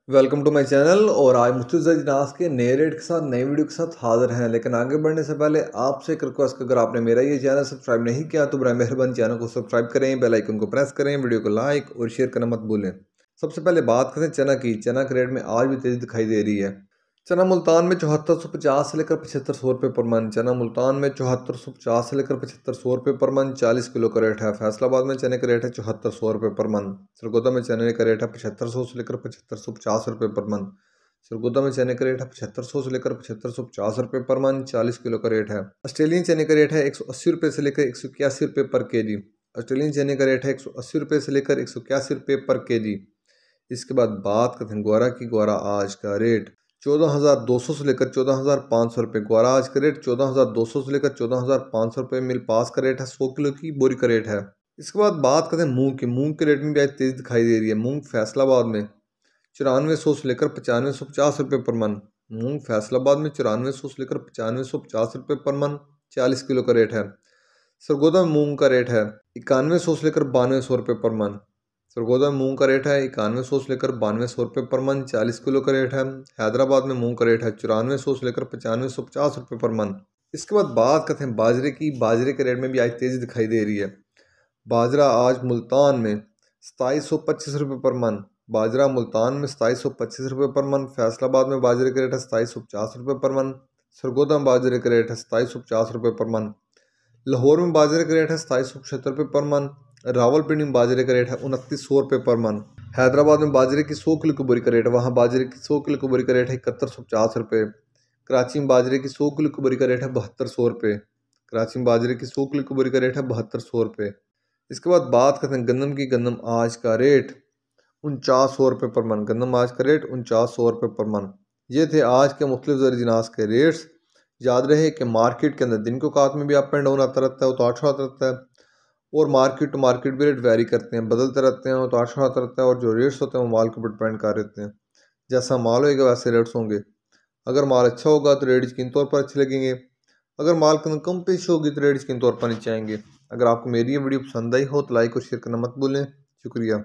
Welcome to my channel. और आज मुस्तफ़ा जिनास के नए रेट के साथ नई वीडियो के साथ हाजिर हैं। लेकिन आगे बढ़ने से पहले आपसे एक रिक्वेस्ट, अगर आपने मेरा ये चैनल सब्सक्राइब नहीं किया तो बराए मेहरबानी चैनल को सब्सक्राइब करें, बेल आइकन को प्रेस करें, वीडियो को लाइक और शेयर करना मत भूलें। सबसे पहले बात करें चना की। चना के रेट में आज भी तेजी दिखाई दे रही है। चना मुल्तान में 7450 से लेकर 7500 रुपये पर मन। चना मुल्तान में 7450 से लेकर 7500 रुपये पर मन 40 किलो का रेट है। फैसलाबाद में चने का रेट है 7400 रुपये पर मन। सरगोदा में चने का रेट है 7500 से लेकर 7550 रुपये पर मन। सरगोदा में चने का रेट है 7500 से लेकर 7550 रुपये पर मन, 40 किलो का रेट है। ऑस्ट्रेलियन चने का रेट है 180 रुपये से लेकर 181 रुपये पर केजी। ऑस्ट्रेलियन चने का रेट है 180 रुपये से लेकर 181 रुपये पर केजी। इसके बाद बात करते हैं ग्वारा की। ग्वारा आज का रेट 14,200 से लेकर 14,500 रुपये। ग्वारा आज का रेट 14,200 से लेकर 14,500 रुपये। मिल पास का रेट है 100 किलो की बोरी का रेट है। इसके बाद बात करते हैं मूंग की। मूंग के रेट में भी आज तेज दिखाई दे रही है। मूंग फैसलाबाद में 9400 से लेकर 9550 रुपये पर मन। मूंग फैसलाबाद में 9400 से लेकर 9550 रुपये पर मन, 40 किलो का रेट है। सरगोदा में मूंग का रेट है 9100 से लेकर 9200 रुपये पर मन। सरगोदा में मूंग का रेट है 9100 से लेकर 9200 रुपये पर मन, 40 किलो का रेट है। हैदराबाद में मूंग का रेट है 9400 से लेकर 9550 रुपये पर मन। इसके बाद बात करते हैं बाजरे की। बाजरे के रेट में भी आज तेज़ी दिखाई दे रही है। बाजरा आज मुल्तान में 2725 रुपये पर मन। बाजरा मुल्तान में 2725 रुपये पर मन। फैसलाबाद में बाजरे का रेट है 2750 रुपये पर मन। सरगोदा में बाजरे का रेट है 2750 रुपये पर मन। लाहौर में बाजरे का रेट है 2775 रुपये पर मन। रावलपिंडी में बाजरे का रेट है 2900 रुपये पर मन। हैदराबाद में बाजरे की 100 किलो की बोरी का रेट है, वहाँ बाजरे की 100 किलो की बोरी का रेट है 7150 रुपये। कराची में बाजरे की 100 किलो की बोरी का रेट है 7200 रुपये। कराची में बाजरे की 100 किलो की बोरी का रेट है 7200 रुपये। इसके बाद बात करते हैं गंदम की। गंदम आज का रेट 4900 रुपये पर मन। गंदम आज का रेट 4900 रुपये पर मन। ये थे आज के मुख्तलिफ ज़र जिनास के रेट्स। याद रहे कि मार्केट के अंदर दिन के औकात में भी अप एंड डाउन आता रहता है, उतार चढ़ाव आता रहता है, और मार्केट टू मार्केट भी रेट वेरी करते हैं, बदलते रहते हैं, उतार चढ़ाव आता रहता है। और जो रेट्स होते हैं वो माल के ऊपर डिपेंड कर रहते हैं। जैसा माल होएगा वैसे रेट्स होंगे। अगर माल अच्छा होगा तो रेट यकीनी तौर पर अच्छे लगेंगे। अगर माल के अंदर कम पेश होगी तो रेट यकीनी तौर पर नीचे आएंगे। अगर आपको मेरी ये वीडियो पसंद आई हो तो लाइक और शेयर करना मत भूलें। शुक्रिया।